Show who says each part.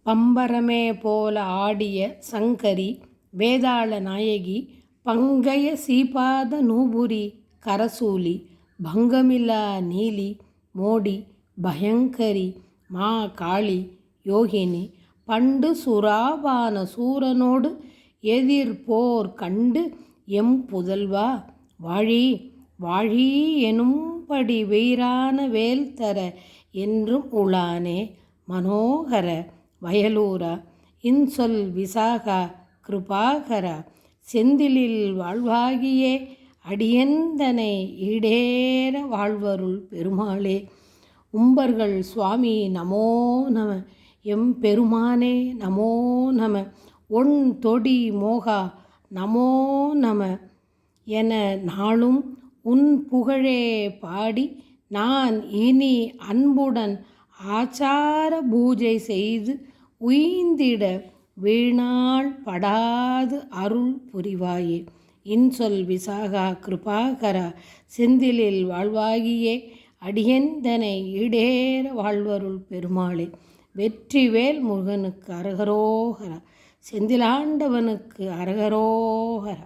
Speaker 1: பம்பரமே போல ஆடிய சங்கரி வேதாள நாயகி பங்கய சீபாத நூபுரி கரசூலி பங்கமில்லா நீலி மோடி பயங்கரி மா காளி யோகினி பண்டு சுராபான சூரனோடு எதிர்போர் கண்டு எம் புதல்வா வாழி வாழி எனும்படி வீரான வேல் தர என்றும் உளானே மனோகர வயலூரா இன்சொல் விசாகா கிருபாகரா செந்திலில் வாழ்வாகியே அடியந்தனை ஈடேற வாழ்வருள் பெருமாளே. உம்பர்கள் சுவாமி நமோ நம. எம் பெருமானே நமோ நம. ஒன் தொடி மோகா நமோ நம என நாளும் உன் புகழே பாடி நான் இனி அன்புடன் ஆச்சார பூஜை செய்து உய்ந்திட வீணாள் படாது அருள் புரிவாயே. இன்சொல் விசாகா கிருபாகரா செந்திலில் வாழ்வாகியே அடியந்தனை ஈடேற வாழ்வருள் பெருமாளே. வெற்றிவேல் முருகனுக்கு அரகரோகரா. செந்திலாண்டவனுக்கு அரகரோகரா.